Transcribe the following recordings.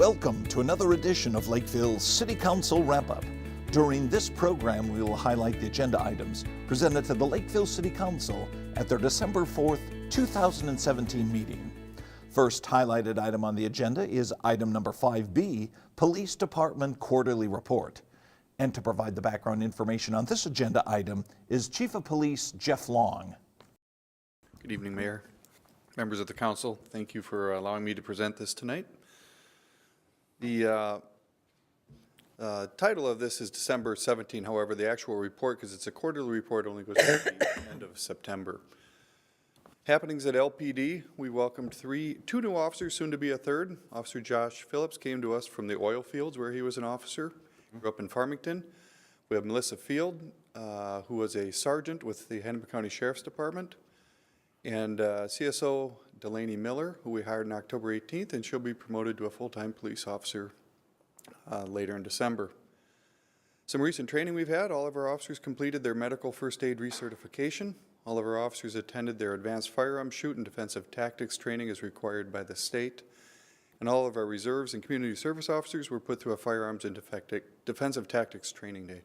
Welcome to another edition of Lakeville City Council Wrap-Up. During this program, we will highlight the agenda items presented to the Lakeville City Council at their December 4th, 2017 meeting. First highlighted item on the agenda is item number 5B, Police Department Quarterly Report. And to provide the background information on this agenda item is Chief of Police Jeff Long. Good evening, Mayor, members of the council. Thank you for allowing me to present this tonight. The title of this is December 17. However, the actual report, because it's a quarterly report, only goes to the end of September. Happenings at LPD, we welcomed two new officers, soon to be a third. Officer Josh Phillips came to us from the oil fields where he was an officer, grew up in Farmington. We have Melissa Field, who was a sergeant with the Hennepin County Sheriff's Department, and CSO Delaney Miller, who we hired on October 18th, and she'll be promoted to a full-time police officer later in December. Some recent training we've had, all of our officers completed their medical first aid recertification. All of our officers attended their advanced firearm shoot and defensive tactics training as required by the state. And all of our reserves and community service officers were put through a firearms and defensive tactics training day.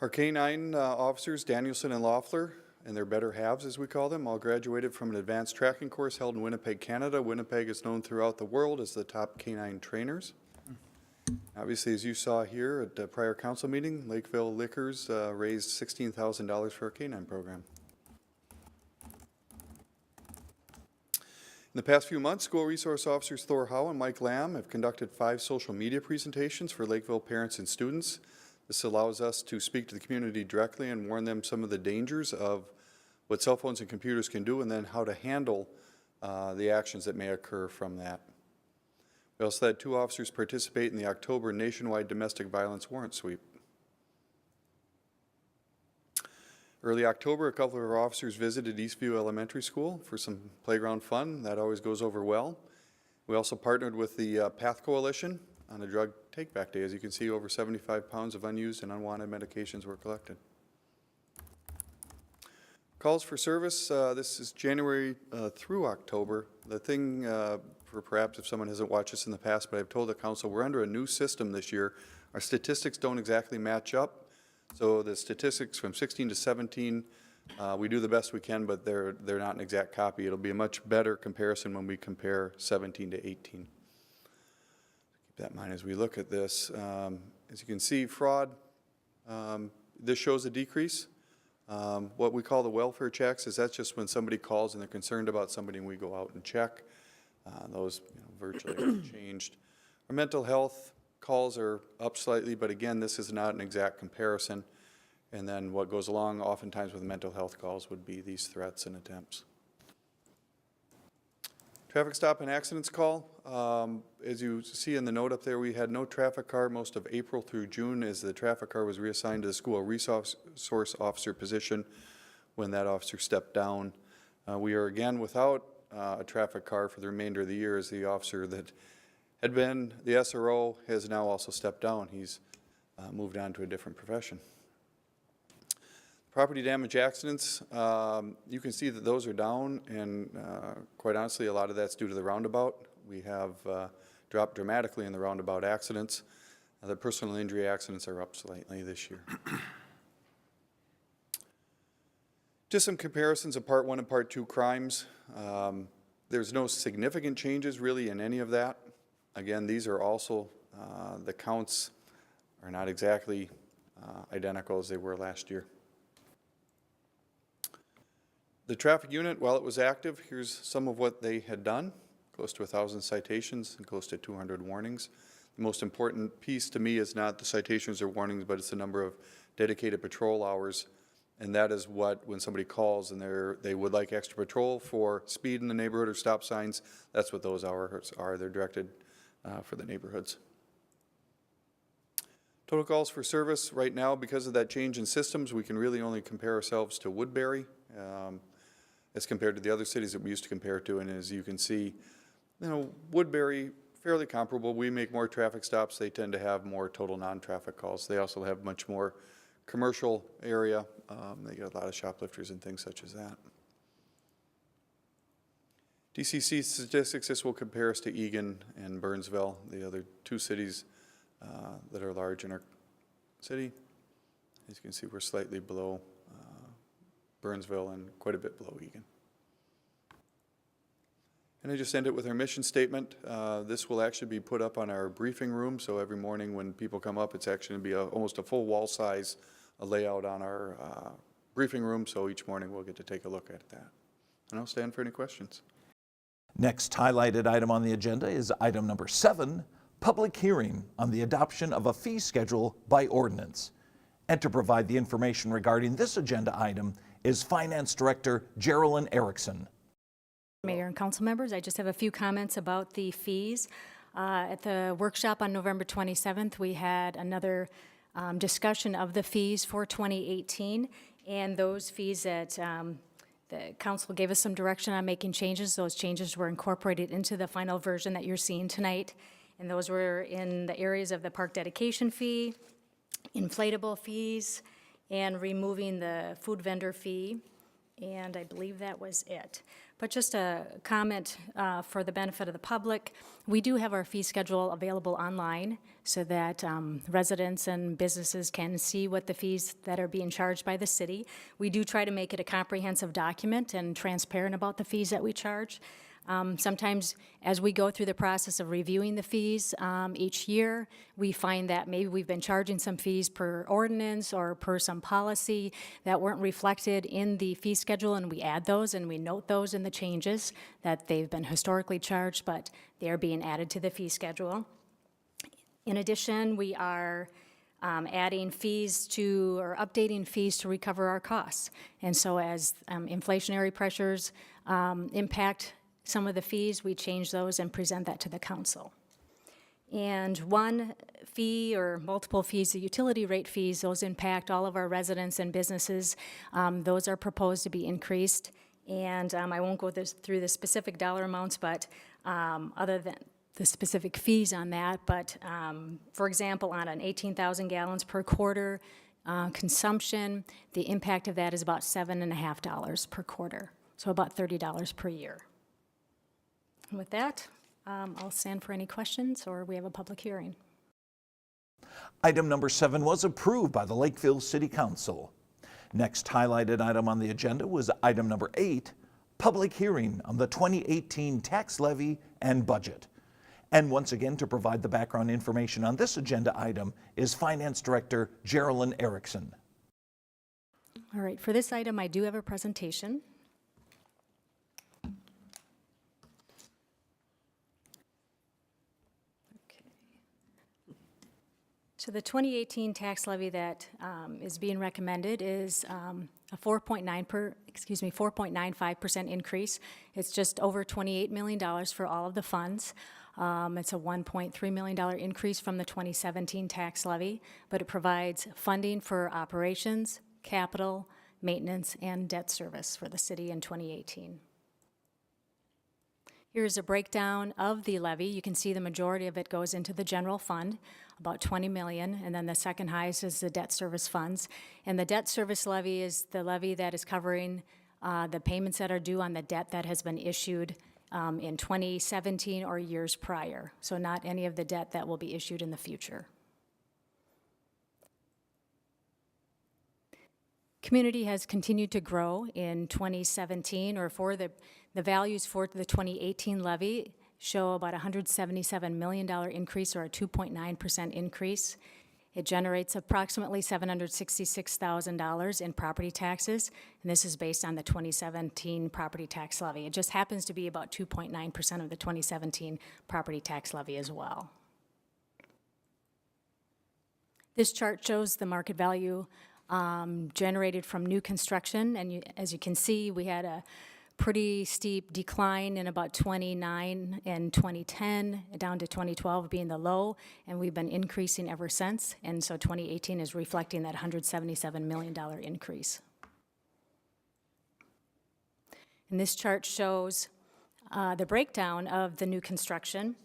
Our K-9 officers, Danielson and Loeffler, and their better halves, as we call them, all graduated from an advanced tracking course held in Winnipeg, Canada. Winnipeg is known throughout the world as the top K-9 trainers. Obviously, as you saw here at the prior council meeting, Lakeville Liquors raised $16,000 for our K-9 program. In the past few months, school resource officers Thor Howe and Mike Lamb have conducted 5 social media presentations for Lakeville parents and students. This allows us to speak to the community directly and warn them some of the dangers of what cell phones and computers can do, and then how to handle the actions that may occur from that. We also had 2 officers participate in the October nationwide domestic violence warrant sweep. Early October, a couple of our officers visited Eastview Elementary School for some playground fun. That always goes over well. We also partnered with the PATH Coalition on a drug take-back day. As you can see, over 75 pounds of unused and unwanted medications were collected. Calls for service, this is January through October. The thing, for perhaps if someone hasn't watched this in the past, but I've told the council we're under a new system this year. Our statistics don't exactly match up. So the statistics from 16 to 17, we do the best we can, but they're not an exact copy. It'll be a much better comparison when we compare 17 to 18. Keep that in mind as we look at this. As you can see, fraud, this shows a decrease. What we call the welfare checks is that's just when somebody calls and they're concerned about somebody and we go out and check. Those virtually haven't changed. Our mental health calls are up slightly, but again, this is not an exact comparison. And then what goes along oftentimes with mental health calls would be these threats and attempts. Traffic stop and accidents call. As you see in the note up there, we had no traffic car most of April through June as the traffic car was reassigned to the school resource officer position when that officer stepped down. We are again without a traffic car for the remainder of the year as the officer that had been the SRO has now also stepped down. He's moved on to a different profession. Property damage accidents, you can see that those are down, and quite honestly, a lot of that's due to the roundabout. We have dropped dramatically in the roundabout accidents. The personal injury accidents are up slightly this year. Just some comparisons of Part 1 and Part 2 crimes. There's no significant changes really in any of that. Again, these are also, the counts are not exactly identical as they were last year. The traffic unit, while it was active, here's some of what they had done. Close to 1,000 citations and close to 200 warnings. The most important piece to me is not the citations or warnings, but it's the number of dedicated patrol hours. And that is what, when somebody calls and they would like extra patrol for speed in the neighborhood or stop signs, that's what those hours are. They're directed for the neighborhoods. Total calls for service right now, because of that change in systems, we can really only compare ourselves to Woodbury as compared to the other cities that we used to compare to. And as you can see, you know, Woodbury, fairly comparable. We make more traffic stops. They tend to have more total non-traffic calls. They also have much more commercial area. They get a lot of shoplifters and things such as that. DCC statistics, this will compare us to Eagan and Burnsville, the other two cities that are large in our city. As you can see, we're slightly below Burnsville and quite a bit below Eagan. And I just end it with our mission statement. This will actually be put up on our briefing room, so every morning when people come up, it's actually going to be almost a full wall size layout on our briefing room, so each morning we'll get to take a look at that. And I'll stand for any questions. Next highlighted item on the agenda is item number 7, public hearing on the adoption of a fee schedule by ordinance. And to provide the information regarding this agenda item is Finance Director Geraldine Erickson. Mayor and council members, I just have a few comments about the fees. At the workshop on November 27th, we had another discussion of the fees for 2018, and those fees that the council gave us some direction on making changes. Those changes were incorporated into the final version that you're seeing tonight, and those were in the areas of the park dedication fee, inflatable fees, and removing the food vendor fee, and I believe that was it. But just a comment for the benefit of the public, we do have our fee schedule available online so that residents and businesses can see what the fees that are being charged by the city. We do try to make it a comprehensive document and transparent about the fees that we charge. Sometimes as we go through the process of reviewing the fees each year, we find that maybe we've been charging some fees per ordinance or per some policy that weren't reflected in the fee schedule, and we add those and we note those in the changes that they've been historically charged, but they are being added to the fee schedule. In addition, we are adding fees to, or updating fees to recover our costs. And so as inflationary pressures impact some of the fees, we change those and present that to the council. And one fee or multiple fees, the utility rate fees, those impact all of our residents and businesses. Those are proposed to be increased. And I won't go through the specific dollar amounts, but other than the specific fees on that, but for example, on an 18,000 gallons per quarter consumption, the impact of that is about $7.50 per quarter, so about $30 per year. And with that, I'll stand for any questions, or we have a public hearing. Item number 7 was approved by the Lakeville City Council. Next highlighted item on the agenda was item number 8, public hearing on the 2018 tax levy and budget. And once again, to provide the background information on this agenda item is Finance Director Geraldine Erickson. All right, for this item, I do have a presentation. So the 2018 tax levy that is being recommended is a 4.95% increase. It's just over $28 million for all of the funds. It's a $1.3 million increase from the 2017 tax levy, but it provides funding for operations, capital, maintenance, and debt service for the city in 2018. Here's a breakdown of the levy. You can see the majority of it goes into the general fund, about $20 million, and then the second highest is the debt service funds. And the debt service levy is the levy that is covering the payments that are due on the debt that has been issued in 2017 or years prior. So not any of the debt that will be issued in the future. Community has continued to grow in 2017, or for the values for the 2018 levy show about $177 million increase, or a 2.9% increase. It generates approximately $766,000 in property taxes, and this is based on the 2017 property tax levy. It just happens to be about 2.9% of the 2017 property tax levy as well. This chart shows the market value generated from new construction, and as you can see, we had a pretty steep decline in about 29 and 2010, down to 2012 being the low, and we've been increasing ever since, and so 2018 is reflecting that $177 million increase. And this chart shows the breakdown of the new construction,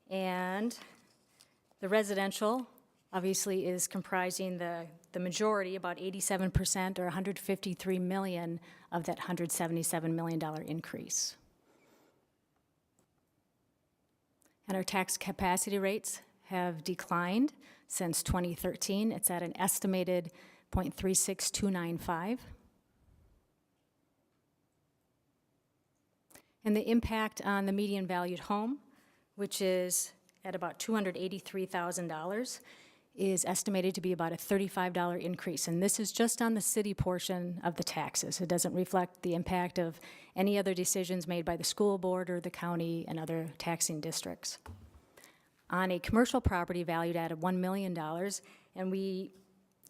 and the residential obviously is comprising the majority, about 87%, or $153 million of that $177 million increase. And our tax capacity rates have declined since 2013. It's at an estimated 0.36295. And the impact on the median valued home, which is at about $283,000, is estimated to be about a $35 increase. And this is just on the city portion of the taxes. It doesn't reflect the impact of any other decisions made by the school board or the county and other taxing districts. On a commercial property valued at $1 million, and we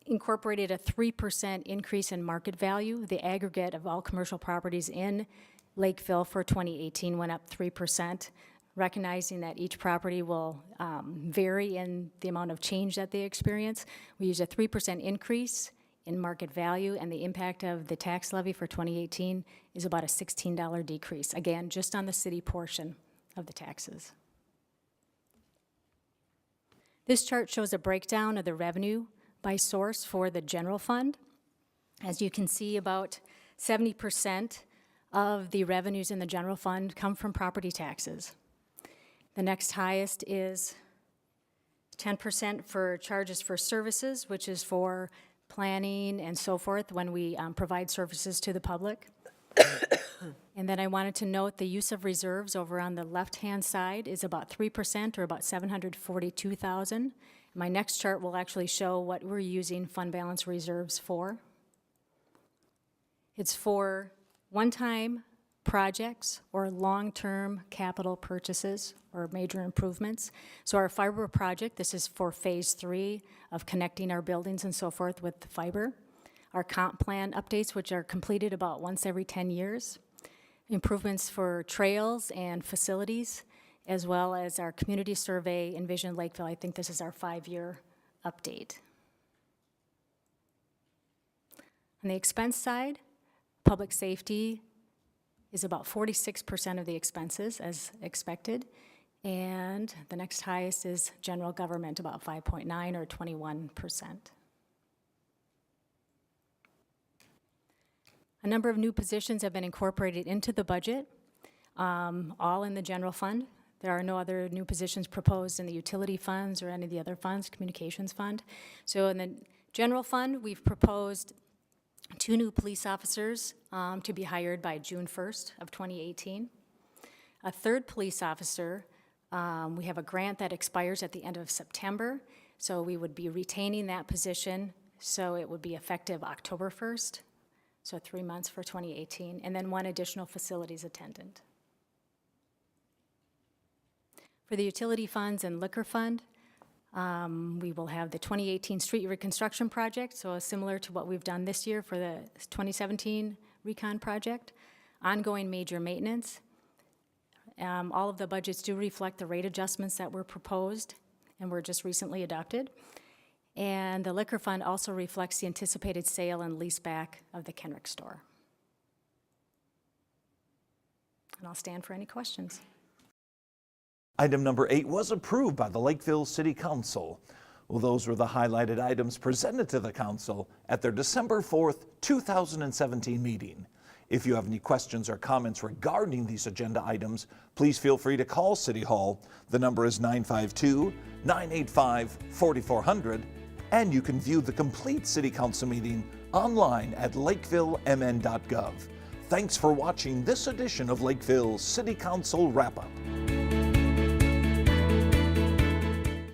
incorporated a 3% increase in market value. The aggregate of all commercial properties in Lakeville for 2018 went up 3%, recognizing that each property will vary in the amount of change that they experience. We use a 3% increase in market value, and the impact of the tax levy for 2018 is about a $16 decrease, again, just on the city portion of the taxes. This chart shows a breakdown of the revenue by source for the general fund. As you can see, about 70% of the revenues in the general fund come from property taxes. The next highest is 10% for charges for services, which is for planning and so forth when we provide services to the public. And then I wanted to note the use of reserves over on the left-hand side is about 3%, or about $742,000. My next chart will actually show what we're using fund balance reserves for. It's for one-time projects or long-term capital purchases or major improvements. So our fiber project, this is for phase 3 of connecting our buildings and so forth with the fiber. Our comp plan updates, which are completed about once every 10 years. Improvements for trails and facilities, as well as our community survey, Envision Lakeville. I think this is our 5-year update. On the expense side, public safety is about 46% of the expenses as expected. And the next highest is general government, about 5.9 or 21%. A number of new positions have been incorporated into the budget, all in the general fund. There are no other new positions proposed in the utility funds or any of the other funds, communications fund. So in the general fund, we've proposed 2 new police officers to be hired by June 1st of 2018. A 3rd police officer, we have a grant that expires at the end of September, so we would be retaining that position, so it would be effective October 1st. So 3 months for 2018, and then 1 additional facilities attendant. For the utility funds and liquor fund, we will have the 2018 street reconstruction project, so similar to what we've done this year for the 2017 recon project. Ongoing major maintenance. All of the budgets do reflect the rate adjustments that were proposed and were just recently adopted. And the liquor fund also reflects the anticipated sale and leaseback of the Kenrick store. And I'll stand for any questions. Item number 8 was approved by the Lakeville City Council. Well, those were the highlighted items presented to the council at their December 4th, 2017 meeting. If you have any questions or comments regarding these agenda items, please feel free to call City Hall. The number is 952-985-4400, and you can view the complete City Council meeting online at lakevillemn.gov. Thanks for watching this edition of Lakeville City Council Wrap-Up.